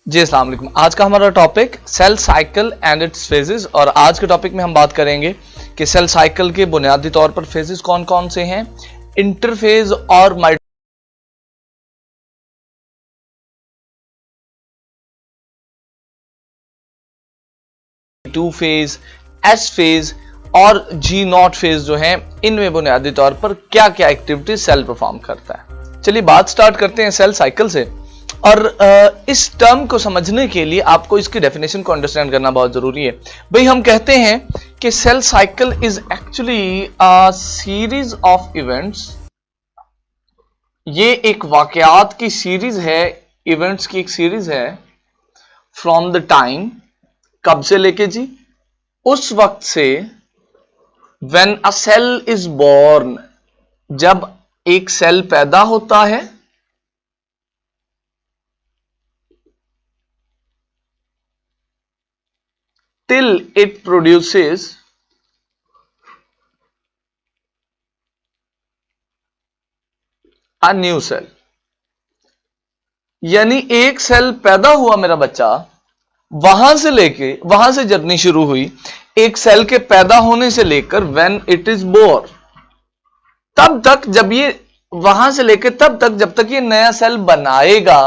जी अस्सलाम वालेकुम। आज का हमारा topic cell cycle and its phases, और आज के टॉपिक में हम बात करेंगे कि सेल साइकिल के बुनियादी तौर पर फेजेस कौन कौन से हैं, इंटरफेज और टू फेज, एस फेज और जी नॉट फेज जो है, इनमें बुनियादी तौर पर क्या क्या एक्टिविटीज सेल परफॉर्म करता है। चलिए बात स्टार्ट करते हैं सेल साइकिल से। और इस टर्म को समझने के लिए आपको इसकी डेफिनेशन को अंडरस्टैंड करना बहुत जरूरी है। भाई हम कहते हैं कि cell cycle is actually a series of events. ये एक वाकयात की सीरीज है, इवेंट्स की एक सीरीज है। फ्रॉम द टाइम, कब से लेके जी, उस वक्त से, when a cell is born, जब एक सेल पैदा होता है, till it produces a new cell। यानी एक सेल पैदा हुआ मेरा बच्चा, वहां से जर्नी शुरू हुई, एक सेल के पैदा होने से लेकर when it is born, तब तक, जब ये वहां से लेकर तब तक जब तक ये नया सेल बनाएगा,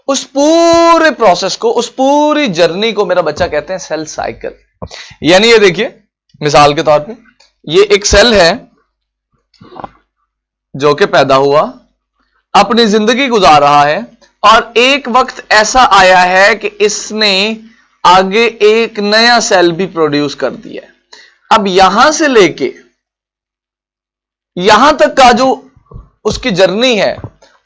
उस पूरे प्रोसेस को, उस पूरी जर्नी को मेरा बच्चा कहते हैं सेल साइकिल। यानी ये देखिए, मिसाल के तौर पे ये एक सेल है जो कि पैदा हुआ, अपनी जिंदगी गुजार रहा है, और एक वक्त ऐसा आया है कि इसने आगे एक नया सेल भी प्रोड्यूस कर दिया। अब यहां से लेके यहां तक का जो उसकी जर्नी है,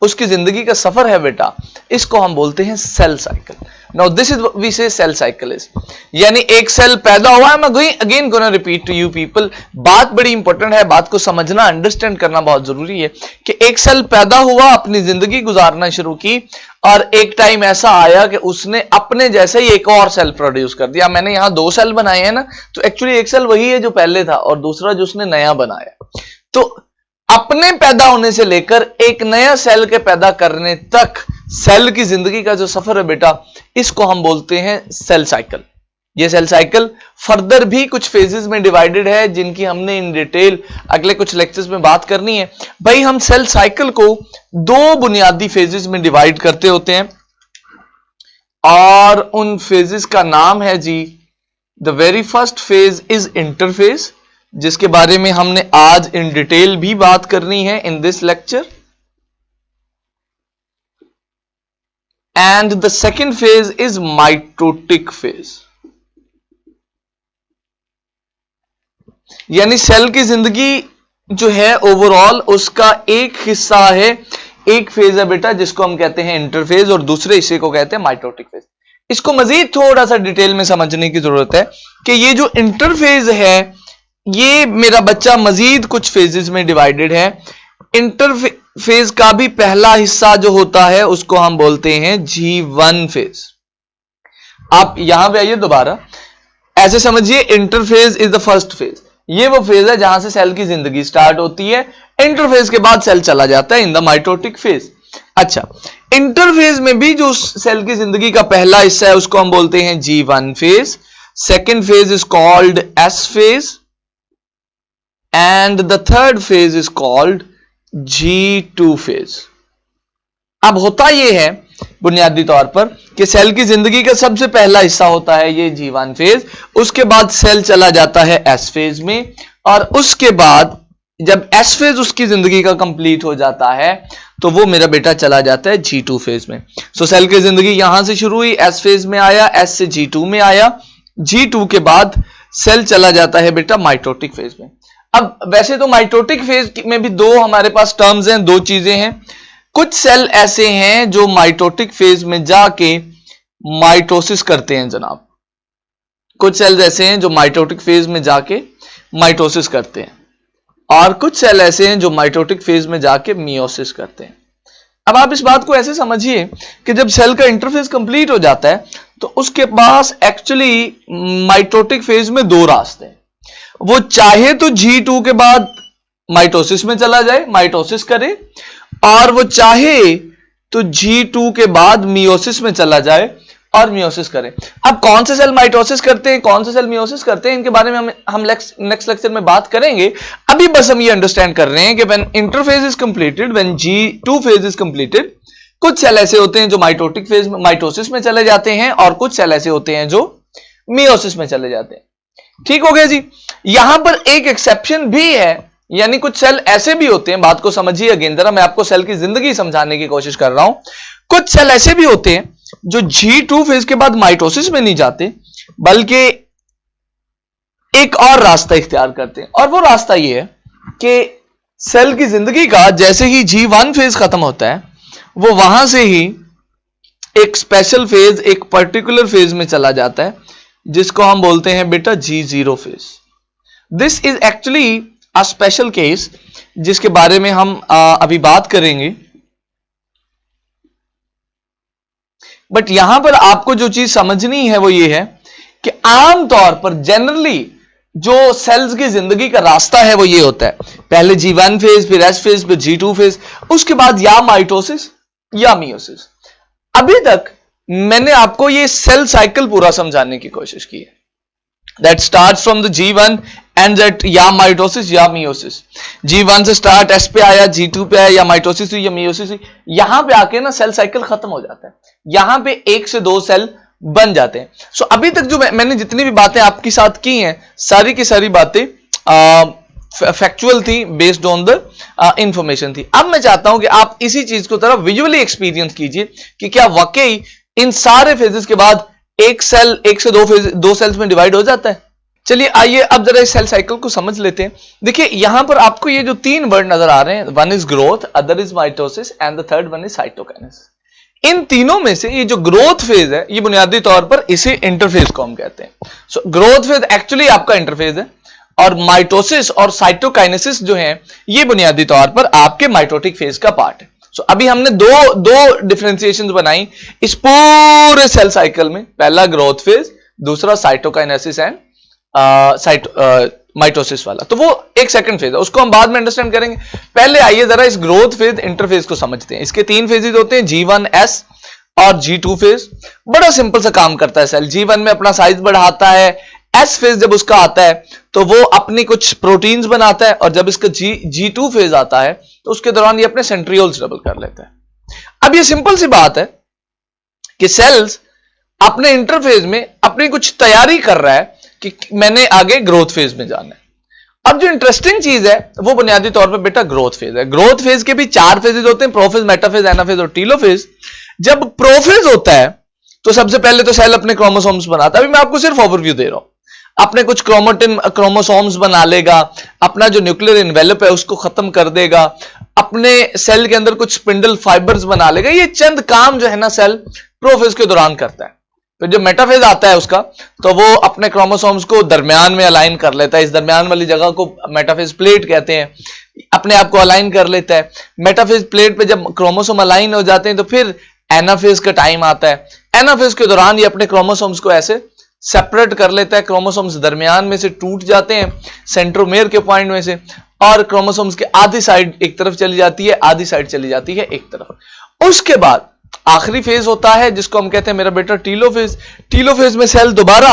उसकी जिंदगी का सफर है बेटा, इसको हम बोलते हैं cell cycle. Now this is we say cell cycle is, यानी एक सेल पैदा हुआ है। मैं again gonna repeat to you people, बात बड़ी इंपॉर्टेंट है, बात को समझना, अंडरस्टैंड करना बहुत जरूरी है कि एक सेल पैदा हुआ, अपनी जिंदगी गुजारना शुरू की, और एक टाइम ऐसा आया कि उसने अपने जैसे ही एक और सेल प्रोड्यूस कर दिया। मैंने यहां दो सेल बनाए हैं ना, तो एक्चुअली एक सेल वही है जो पहले था, और दूसरा जो उसने नया बनाया। तो अपने पैदा होने से लेकर एक नया सेल के पैदा करने तक सेल की जिंदगी का जो सफर है बेटा, इसको हम बोलते हैं सेल साइकिल। ये सेल साइकिल फर्दर भी कुछ फेजेस में डिवाइडेड है, जिनकी हमने इन डिटेल अगले कुछ लेक्चर्स में बात करनी है। भाई हम सेल साइकिल को दो बुनियादी फेजेस में डिवाइड करते होते हैं, और उन फेजेस का नाम है जी, the very first phase is interphase, जिसके बारे में हमने आज इन डिटेल भी बात करनी है in this lecture. And the second phase is mitotic phase. यानी सेल की जिंदगी जो है ओवरऑल, उसका एक हिस्सा है, एक फेज है बेटा, जिसको हम कहते हैं इंटरफेज, और दूसरे हिस्से को कहते हैं माइटोटिक फेज। इसको मजीद थोड़ा सा डिटेल में समझने की जरूरत है कि ये जो इंटरफेज है, ये मेरा बच्चा मजीद कुछ फेजेस में डिवाइडेड है। इंटरफेज का भी पहला हिस्सा जो होता है, उसको हम बोलते हैं G1 फेज। आप यहां पे आइए दोबारा, ऐसे समझिए, interphase is the first phase. ये वो फेज है जहां से सेल की जिंदगी स्टार्ट होती है। इंटरफेज के बाद सेल चला जाता है इन द माइटोटिक फेज। अच्छा, इंटरफेज में भी जो सेल की जिंदगी का पहला हिस्सा है, उसको हम बोलते हैं G1 phase. Second phase is called S phase, and the third phase is called G2 phase। अब होता यह है बुनियादी तौर पर कि सेल की जिंदगी का सबसे पहला हिस्सा होता है ये G1 फेज, उसके बाद सेल चला जाता है S फेज में, और उसके बाद जब S फेज उसकी जिंदगी का कंप्लीट हो जाता है, तो वो मेरा बेटा चला जाता है G2 फेज में। सो सेल की जिंदगी यहां से शुरू हुई, S फेज में आया, S से G2 में आया, G2 के बाद सेल चला जाता है बेटा माइटोटिक फेज में। अब वैसे तो माइटोटिक फेज में भी दो हमारे पास टर्म्स हैं, दो चीजें हैं। कुछ सेल ऐसे हैं जो माइटोटिक फेज में जाके माइटोसिस करते हैं जनाब। कुछ सेल ऐसे हैं जो माइटोटिक फेज में जाके माइटोसिस करते हैं, और कुछ सेल ऐसे हैं जो माइटोटिक फेज में जाके मियोसिस करते हैं। अब आप इस बात को ऐसे समझिए कि जब सेल का इंटरफेज कंप्लीट हो जाता है, तो उसके पास एक्चुअली माइटोटिक फेज में दो रास्ते हैं। वो चाहे तो G2 के बाद माइटोसिस में चला जाए, माइटोसिस करे, और वो चाहे तो G2 के बाद मियोसिस में चला जाए, और मियोसिस करें। अब कौन से सेल माइटोसिस करते हैं, कौन से सेल मियोसिस करते हैं, इनके बारे में हम नेक्स्ट लेक्चर में बात करेंगे। अभी बस हम ये अंडरस्टैंड कर रहे हैं कि when interphase is completed, when G2 phase is completed, कुछ सेल ऐसे होते हैं जो माइटोटिक फेज में, माइटोसिस में चले जाते हैं, और कुछ सेल ऐसे होते हैं जो मियोसिस में चले जाते हैं। ठीक हो गया जी। यहां पर एक एक्सेप्शन भी है, यानी कुछ सेल ऐसे भी होते हैं, बात को समझिए अगेन जरा, मैं आपको सेल की जिंदगी समझाने की कोशिश कर रहा हूं। कुछ सेल ऐसे भी होते हैं जो G2 फेज के बाद माइटोसिस में नहीं जाते, बल्कि एक और रास्ता इख्तियार करते हैं, और वो रास्ता ये है कि सेल की जिंदगी का जैसे ही G1 फेज खत्म होता है, वो वहां से ही एक स्पेशल फेज, एक पर्टिकुलर फेज में चला जाता है, जिसको हम बोलते हैं बेटा G0 phase. This is actually a special case, जिसके बारे में हम अभी बात करेंगे। बट यहां पर आपको जो चीज समझनी है वो ये है कि आमतौर पर जनरली जो सेल्स की जिंदगी का रास्ता है वो ये होता है, पहले G1 फेज, फिर S फेज, फिर G2 फेज, उसके बाद या माइटोसिस या मियोसिस। अभी तक मैंने आपको ये सेल साइकिल पूरा समझाने की कोशिश की है, that starts from the G1 and at या माइटोसिस या मियोसिस। G1 से स्टार्ट, S पे आया, G2 पे आया, या माइटोसिस हुई या मियोसिस हुई, यहां पे आके ना सेल साइकिल खत्म हो जाता है, यहां पे 1 से 2 सेल बन जाते हैं। सो अभी तक जो मैंने जितनी भी बातें आपके साथ की हैं, सारी की सारी बातें फैक्चुअल थी, बेस्ड ऑन द इंफॉर्मेशन थी। अब मैं चाहता हूं कि आप इसी चीज को तरफ विजुअली एक्सपीरियंस कीजिए कि क्या वाकई इन सारे फेजेस के बाद एक सेल 1 से 2 सेल्स में डिवाइड हो जाता है। चलिए आइए अब जरा इस सेल साइकिल को समझ लेते हैं। देखिए यहां पर आपको ये जो 3 वर्ड नजर आ रहे हैं, one is growth, other is mitosis and the third one is cytokinesis. इन तीनों में से ये जो ग्रोथ फेज है, ये बुनियादी तौर पर इसे इंटरफेज को हम कहते हैं। सो ग्रोथ फेज एक्चुअली आपका इंटरफेज है, और माइटोसिस और साइटोकाइनेसिस जो है ये बुनियादी तौर पर आपके माइटोटिक फेज का पार्ट है। सो अभी हमने दो डिफरेंशिएशंस बनाई इस पूरे सेल साइकिल में, पहला ग्रोथ फेज, दूसरा साइटोकाइनेसिस एंड माइटोसिस वाला। तो वो एक सेकंड फेज है, उसको हम बाद में अंडरस्टैंड करेंगे। पहले आइए जरा इस ग्रोथ फेज इंटरफेज को समझते हैं। इसके 3 फेजेस होते हैं, G1, S और G2 फेज। बड़ा सिंपल सा काम करता है सेल। G1 में अपना साइज बढ़ाता है, S फेज जब उसका आता है तो वो अपनी कुछ प्रोटीन्स बनाता है, और जब इसका G2 फेज आता है तो उसके दौरान ये अपने सेंट्रियोल्स डबल कर लेता है। अब ये सिंपल सी बात है कि सेल्स अपने इंटरफेज में अपनी कुछ तैयारी कर रहा है कि मैंने आगे ग्रोथ फेज में जाना है। अब जो इंटरेस्टिंग चीज है वो बुनियादी तौर पर बेटा ग्रोथ फेज है। ग्रोथ फेज के भी 4 फेजेस होते हैं, प्रोफेज, मेटाफेज, एनाफेज और टीलोफेज। जब प्रोफेज होता है तो सबसे पहले तो सेल अपने क्रोमोसोम्स बनाता है। अभी मैं आपको सिर्फ ओवरव्यू दे रहा हूं। अपने कुछ क्रोमोसोम्स बना लेगा, अपना जो न्यूक्लियर इन्वेलप है उसको खत्म कर देगा, अपने सेल के अंदर कुछ स्पिंडल फाइबर्स बना लेगा। ये चंद काम जो है ना सेल प्रोफेज के दौरान करता है। तो जब मेटाफेज आता है उसका, तो वो अपने क्रोमोसोम्स को दरमियान में अलाइन कर लेता है। इस दरमियान वाली जगह को मेटाफेज प्लेट कहते हैं। अपने आप को अलाइन कर लेता है। मेटाफेज प्लेट पे जब क्रोमोसोम अलाइन हो जाते हैं तो फिर एनाफेज का टाइम आता है। एनाफेज के दौरान ये अपने क्रोमोसोम्स को ऐसे सेपरेट कर लेता है। क्रोमोसोम्स दरमियान में से टूट जाते हैं, सेंट्रोमेयर के पॉइंट में से, और क्रोमोसोम्स की आधी साइड एक तरफ चली जाती है, आधी साइड चली जाती है एक तरफ। उसके बाद आखिरी फेज होता है जिसको हम कहते हैं मेरा बेटा टीलोफेज। टीलोफेज में सेल दोबारा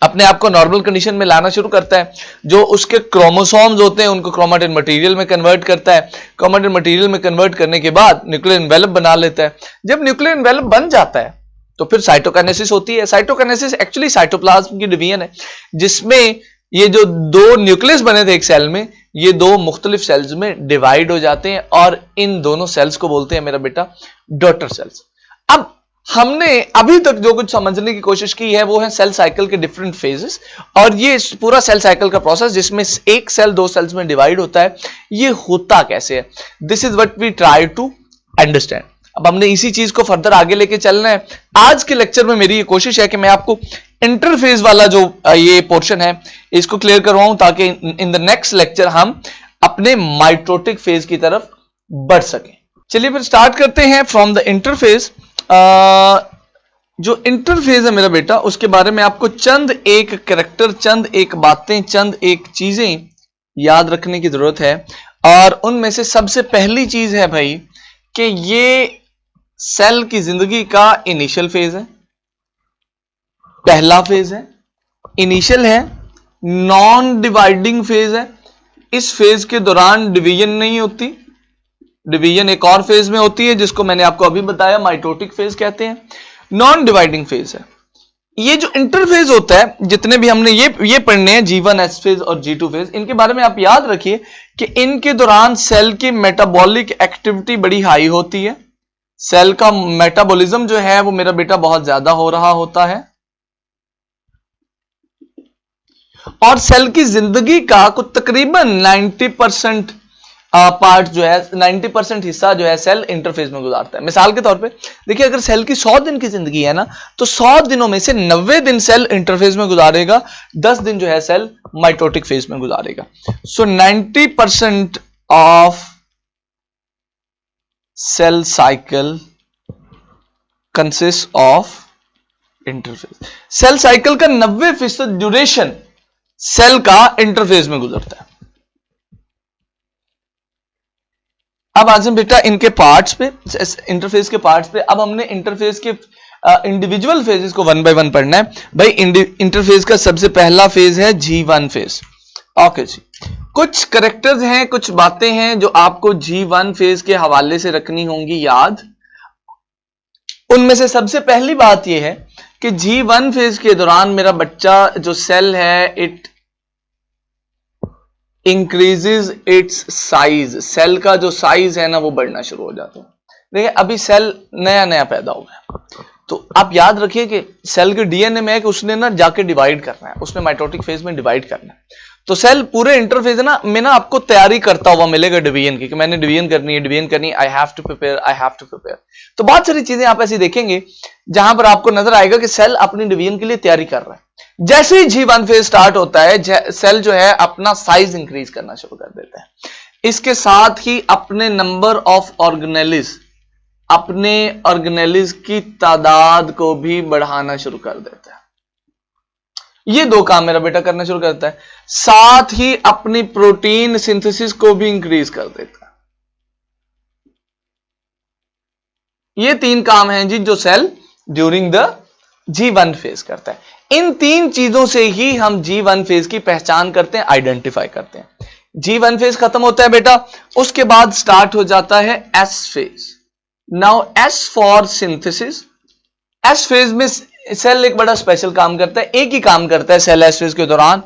अपने आप को नॉर्मल कंडीशन में लाना शुरू करता है। जो उसके क्रोमोसोम्स होते हैं उनको क्रोमेटिन मटेरियल में कन्वर्ट करता है। क्रोमेटिन मटेरियल में कन्वर्ट करने के बाद न्यूक्लियर इन्वेलप बना लेता है। जब न्यूक्लियर इन्वेलप बन जाता है तो फिर साइटोकाइनेसिस होती है। साइटोकाइनेसिस एक्चुअली साइटोप्लाज्म की डिवीजन है, जिसमें ये जो 2 न्यूक्लियस बने थे एक सेल में, ये 2 मुख्तलिफ सेल्स में डिवाइड हो जाते हैं, और इन दोनों सेल्स को बोलते हैं मेरा बेटा डॉटर सेल्स। अब हमने अभी तक जो कुछ समझने की कोशिश की है वो है सेल साइकिल के डिफरेंट फेजेस, और ये पूरा सेल साइकिल का प्रोसेस जिसमें एक सेल 2 सेल्स में डिवाइड होता है, ये होता कैसे है। This is what we try to understand. अब हमने इसी चीज को फर्दर आगे लेके चलना है। आज के लेक्चर में मेरी ये कोशिश है कि मैं आपको इंटरफेज वाला जो ये पोर्शन है इसको क्लियर करवाऊं, ताकि इन द नेक्स्ट लेक्चर हम अपने माइटोटिक फेज की तरफ बढ़ सकें। चलिए फिर स्टार्ट करते हैं फ्रॉम द इंटरफेज। जो इंटरफेज है मेरा बेटा, उसके बारे में आपको चंद एक कैरेक्टर, चंद एक बातें, चंद एक चीजें याद रखने की जरूरत है। और उनमें से सबसे पहली चीज है भाई कि ये सेल की जिंदगी का इनिशियल फेज है, पहला फेज है, इनिशियल है, नॉन डिवाइडिंग फेज है। इस फेज के दौरान डिवीजन नहीं होती, डिवीजन एक और फेज में होती है जिसको मैंने आपको अभी बताया माइटोटिक फेज कहते हैं। नॉन डिवाइडिंग फेज है। ये जो इंटरफेज होता है, जितने भी हमने ये पढ़ने हैं G1 S फेज और G2 फेज, इनके बारे में आप याद रखिए कि इनके दौरान सेल की मेटाबॉलिक एक्टिविटी बड़ी हाई होती है। सेल का मेटाबॉलिज्म जो है वो मेरा बेटा बहुत ज्यादा हो रहा होता है, और सेल की जिंदगी का कुछ तकरीबन 90% पार्ट जो है, 90% हिस्सा जो है सेल इंटरफेज में गुजारता है। मिसाल के तौर पे देखिए, अगर सेल की 100 दिन की जिंदगी है ना, तो 100 दिनों में से 90 दिन सेल इंटरफेज में गुजारेगा, 10 दिन जो है सेल माइटोटिक फेज में गुजारेगा। So 90% of cell cycle consist of interphase. Cell cycle का 90% ड्यूरेशन सेल का इंटरफेज में गुजरता है। अब आज हम बेटा इनके पार्ट्स पे, इंटरफेस के पार्ट्स पे, अब हमने इंटरफेस के इंडिविजुअल फेजेस को वन बाय वन पढ़ना है। भाई इंटरफेस का सबसे पहला फेज है G1 फेज। ओके जी, कुछ करेक्टर्स हैं, कुछ बातें हैं जो आपको G1 फेज के हवाले से रखनी होंगी याद। उनमें से सबसे पहली बात यह है कि G1 फेज के दौरान मेरा बच्चा जो सेल है, it increases its size. Cell का जो साइज है ना वो बढ़ना शुरू हो जाता है। देखिए, अभी सेल नया नया पैदा हुआ है, तो आप याद रखिए कि सेल के डीएनए में है कि उसने ना जाके डिवाइड करना है, उसने माइटोटिक फेज में डिवाइड करना है। तो सेल पूरे इंटरफेज ना में ना आपको तैयारी करता हुआ मिलेगा डिवीजन की, कि मैंने डिवीजन करनी है, डिवीजन करनी है, आई हैव टू प्रिपेयर। तो बहुत सारी चीजें आप ऐसी देखेंगे जहां पर आपको नजर आएगा कि सेल अपनी डिवीजन के लिए तैयारी कर रहा है। जैसे ही G1 फेज स्टार्ट होता है, सेल जो है अपना साइज इंक्रीज करना शुरू कर देता है। इसके साथ ही अपने नंबर ऑफ ऑर्गेनेलिज, अपने ऑर्गेनेलिज की तादाद को भी बढ़ाना शुरू कर देता है। ये दो काम मेरा बेटा करना शुरू करता है। साथ ही अपनी प्रोटीन सिंथेसिस को भी इंक्रीज कर देता है। ये तीन काम हैं जी जो cell during the G1 phase करता है। इन तीन चीजों से ही हम G1 फेज की पहचान करते हैं, आइडेंटिफाई करते हैं। G1 फेज खत्म होता है बेटा, उसके बाद स्टार्ट हो जाता है S phase. Now S for synthesis. S phase में सेल एक बड़ा स्पेशल काम करता है, एक ही काम करता है सेल S फेज के दौरान,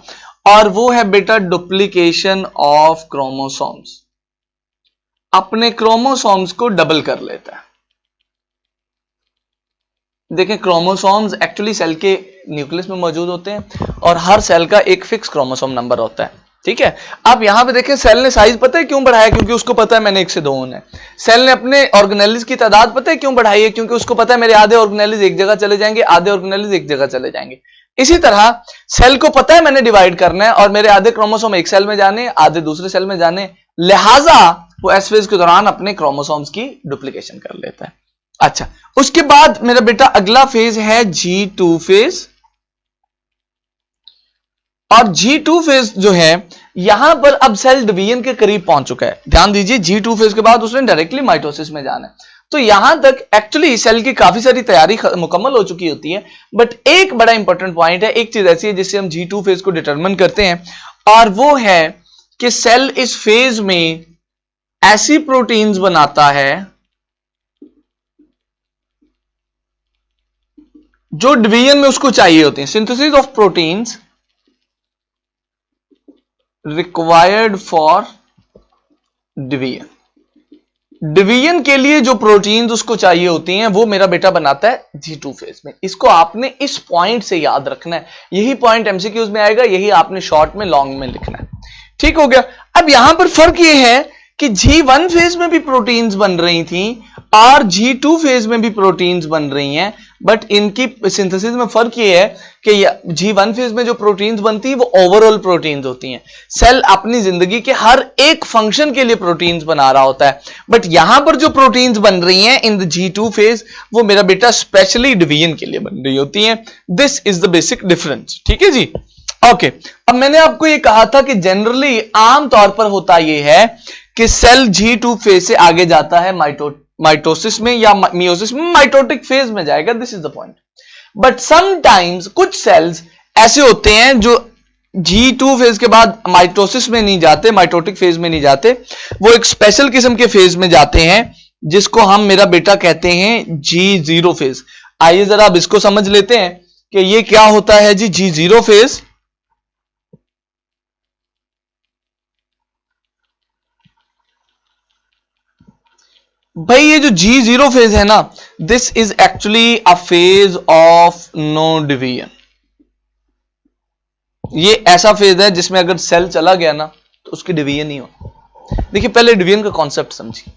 और वो है बेटा डुप्लीकेशन ऑफ क्रोमोसोम्स। अपने क्रोमोसोम्स को डबल कर लेता है। देखें, क्रोमोसोम्स एक्चुअली सेल के न्यूक्लियस में मौजूद होते हैं और हर सेल का एक फिक्स क्रोमोसोम नंबर होता है, ठीक है। अब यहां पे देखें, सेल ने साइज पता है क्यों बढ़ाया? क्योंकि उसको पता है मैंने 1 से 2 होना है। सेल ने अपने ऑर्गेनेलिज की तादाद पता है क्यों बढ़ाई है? क्योंकि उसको पता है मेरे आधे ऑर्गेनेलिज एक जगह चले जाएंगे, आधे ऑर्गेनेलिज एक जगह चले जाएंगे। इसी तरह सेल को पता है मैंने डिवाइड करना है और मेरे आधे क्रोमोसोम एक सेल में जाने, आधे दूसरे सेल में जाने, लिहाजा वो एस फेज के दौरान अपने क्रोमोसोम्स की डुप्लीकेशन कर लेता है। अच्छा, उसके बाद मेरा बेटा अगला फेज है G2 फेज। और G2 फेज जो है, यहां पर अब सेल डिवीजन के करीब पहुंच चुका है। ध्यान दीजिए, G2 फेज के बाद उसने डायरेक्टली माइटोसिस में जाना है। तो यहां तक एक्चुअली सेल की काफी सारी तैयारी मुकम्मल हो चुकी होती है। बट एक बड़ा इंपॉर्टेंट पॉइंट है, एक चीज ऐसी है जिससे हम G2 फेज को डिटरमिन करते हैं, और वो है कि सेल इस फेज में ऐसी प्रोटीन्स बनाता है जो डिवीजन में उसको चाहिए होती हैं। Synthesis of proteins required for division. Division के लिए जो प्रोटीन्स उसको चाहिए होती हैं वो मेरा बेटा बनाता है G2 फेज में। इसको आपने इस पॉइंट से याद रखना है। यही पॉइंट एमसीक्यूज में आएगा, यही आपने शॉर्ट में लॉन्ग में लिखना है। ठीक हो गया। अब यहां पर फर्क ये है कि G1 फेज में भी प्रोटीन्स बन रही थी और G2 फेज में भी प्रोटीन्स बन रही हैं, बट इनकी सिंथेसिस में फर्क ये है कि G1 फेज में जो प्रोटीन्स बनती है वो ओवरऑल प्रोटीन्स होती हैं। सेल अपनी जिंदगी के हर एक फंक्शन के लिए प्रोटीन्स बना रहा होता है, बट यहां पर जो प्रोटीन्स बन रही हैं इन द G2 फेज वो मेरा बेटा स्पेशली डिवीजन के लिए बन रही होती हैं। This is the basic difference. ठीक है जी, ओके। अब मैंने आपको ये कहा था कि जनरली आमतौर पर होता यह है कि सेल G2 फेज से आगे जाता है माइटोसिस में या मियोसिस में, माइटोटिक फेज में जाएगा। This is the point. But sometimes कुछ सेल्स ऐसे होते हैं जो G2 फेज के बाद माइटोसिस में नहीं जाते, माइटोटिक फेज में नहीं जाते, वो एक स्पेशल किस्म के फेज में जाते हैं जिसको हम मेरा बेटा कहते हैं G0 फेज। आइए जरा अब इसको समझ लेते हैं कि ये क्या होता है जी G0 फेज। भाई ये जो G0 फेज है ना, this is actually a phase of no division. ये ऐसा फेज है जिसमें अगर सेल चला गया ना तो उसकी डिवीजन नहीं हो। देखिए पहले डिवीजन का कॉन्सेप्ट समझिए।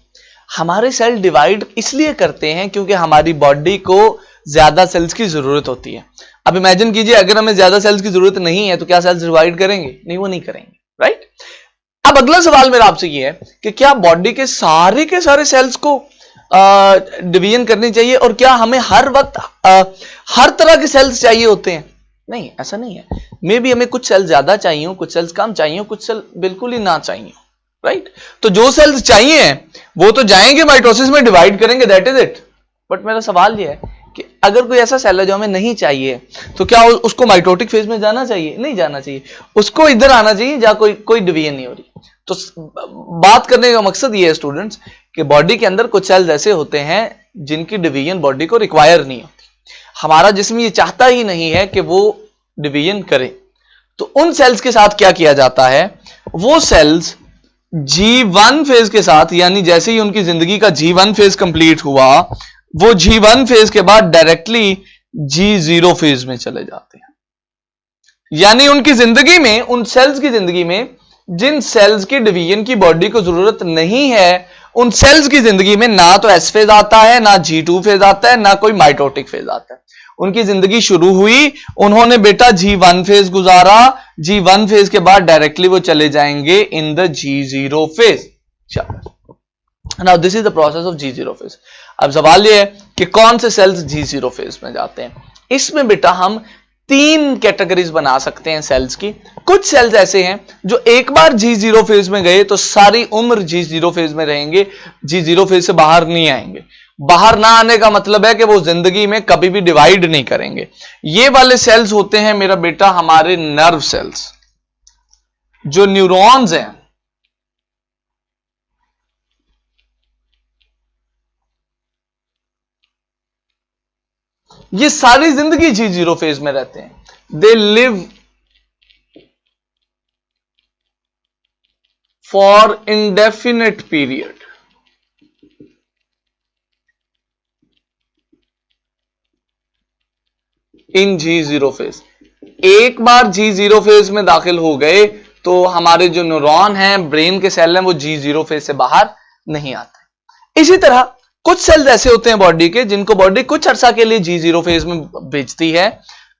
हमारे सेल डिवाइड इसलिए करते हैं क्योंकि हमारी बॉडी को ज्यादा सेल्स की जरूरत होती है। अब इमेजिन कीजिए अगर हमें ज्यादा सेल्स की जरूरत नहीं है तो क्या सेल्स डिवाइड करेंगे? नहीं, वो नहीं करेंगे, राइट। अब अगला सवाल मेरा आपसे ये है कि क्या बॉडी के सारे सेल्स को डिवीजन करनी चाहिए और क्या हमें हर वक्त हर तरह के सेल्स चाहिए होते हैं? नहीं, ऐसा नहीं है। मे बी हमें कुछ सेल्स ज्यादा चाहिए, कुछ सेल्स कम चाहिए, कुछ सेल बिल्कुल ही ना चाहिए, राइट। तो जो सेल्स चाहिए वो तो जाएंगे माइटोसिस में, डिवाइड करेंगे, दैट इज इट। बट मेरा सवाल ये है कि अगर कोई ऐसा सेल है जो हमें नहीं चाहिए तो क्या उसको माइटोटिक फेज में जाना चाहिए? नहीं जाना चाहिए, उसको इधर आना चाहिए जहां कोई डिवीजन नहीं हो रही। तो बात करने का मकसद ये है स्टूडेंट्स कि बॉडी के अंदर कुछ सेल्स ऐसे होते हैं जिनकी डिवीजन बॉडी को रिक्वायर नहीं होती। हमारा जिस्म ये चाहता ही नहीं है कि वो डिवीजन करे। तो उन सेल्स के साथ क्या किया जाता है, वो सेल्स G1 फेज के साथ, यानी जैसे ही उनकी जिंदगी का G1 फेज कंप्लीट हुआ, वो G1 फेज के बाद डायरेक्टली G0 फेज में चले जाते हैं। यानी उनकी जिंदगी में, उन सेल्स की जिंदगी में जिन सेल्स की डिवीजन की बॉडी को जरूरत नहीं है, उन सेल्स की जिंदगी में ना तो एस फेज आता है, ना G2 फेज आता है, ना कोई माइटोटिक फेज आता है। उनकी जिंदगी शुरू हुई, उन्होंने बेटा G1 फेज गुजारा, G1 फेज के बाद डायरेक्टली वो चले जाएंगे in the G0 phase. Now this is the process of G0 phase. अब सवाल ये है कि कौन से सेल्स G0 फेज में जाते हैं। इसमें बेटा हम 3 कैटेगरीज बना सकते हैं सेल्स की। कुछ सेल्स ऐसे हैं जो एक बार G0 फेज में गए तो सारी उम्र G0 फेज में रहेंगे, G0 फेज से बाहर नहीं आएंगे। बाहर ना आने का मतलब है कि वो जिंदगी में कभी भी डिवाइड नहीं करेंगे। ये वाले सेल्स होते हैं मेरा बेटा हमारे नर्व सेल्स, जो न्यूरॉन्स हैं। ये सारी जिंदगी G0 फेज में रहते हैं। They live for indefinite period. In G0 phase. एक बार G0 फेज में दाखिल हो गए तो हमारे जो न्यूरॉन हैं, ब्रेन के सेल हैं, वो G0 फेज से बाहर नहीं आते। इसी तरह कुछ सेल्स ऐसे होते हैं बॉडी के जिनको बॉडी कुछ अरसा के लिए G0 फेज में भेजती है।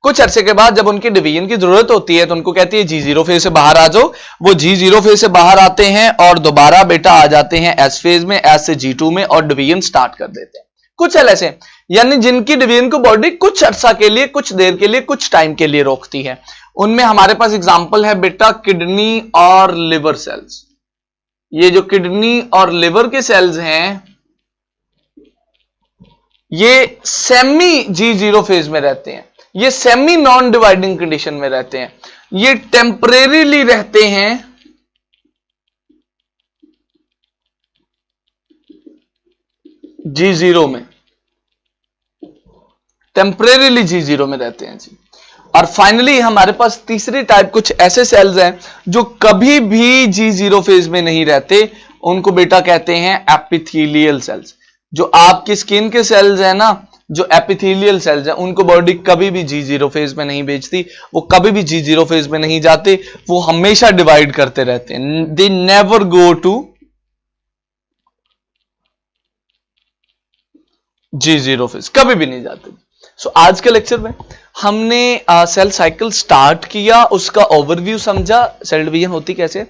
कुछ अरसे के बाद जब उनकी डिवीजन की जरूरत होती है तो उनको कहती है G0 फेज से बाहर आ जाओ। वो G0 फेज से बाहर आते हैं और दोबारा बेटा आ जाते हैं S फेज में, S से G2 में, और डिवीजन स्टार्ट कर देते हैं। कुछ सेल ऐसे यानी जिनकी डिवीजन को बॉडी कुछ अरसा के लिए, कुछ देर के लिए, कुछ टाइम के लिए रोकती है। उनमें हमारे पास एग्जांपल है बेटा किडनी और लिवर सेल्स। ये जो किडनी और लिवर के सेल्स हैं ये सेमी G0 फेज में रहते हैं। ये सेमी नॉन डिवाइडिंग कंडीशन में रहते हैं। ये टेम्परेरीली रहते हैं G0 में, टेम्परेरीली G0 में रहते हैं जी। और फाइनली हमारे पास तीसरी टाइप कुछ ऐसे सेल्स हैं जो कभी भी G0 फेज में नहीं रहते। उनको बेटा कहते हैं एपिथेलियल सेल्स। जो आपकी स्किन के सेल्स हैं ना, जो एपिथेलियल सेल्स हैं, उनको बॉडी कभी भी G0 फेज में नहीं भेजती। वो कभी भी G0 फेज में नहीं जाते, वो हमेशा डिवाइड करते रहते हैं। They never go to G0 phase, कभी भी नहीं जाते। सो आज के लेक्चर में हमने सेल साइकिल स्टार्ट किया, उसका ओवरव्यू समझा, सेल डिवीजन होती कैसे,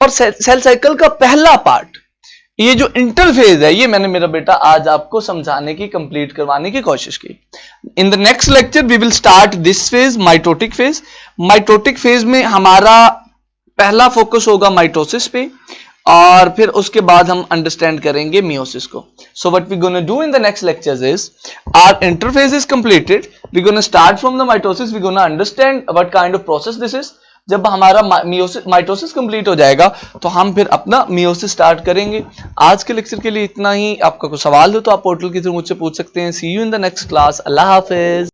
और सेल साइकिल का पहला पार्ट ये जो इंटरफेज है ये मैंने मेरा बेटा आज आपको समझाने की, कंप्लीट करवाने की कोशिश की। In the next lecture we will start this phase, mitotic phase. Mitotic phase में हमारा पहला फोकस होगा माइटोसिस पे, और फिर उसके बाद हम अंडरस्टैंड करेंगे मियोसिस को. So what we gonna do in the next lectures is, our interface is completed, we gonna start from the mitosis, we gonna understand what kind of process this is. जब हमारा mitosis complete हो जाएगा तो हम फिर अपना meiosis start करेंगे. आज के लेक्चर के लिए इतना ही. आपका कोई सवाल हो तो आप पोर्टल के थ्रू मुझसे पूछ सकते हैं. See you in the next class. Allah Hafiz.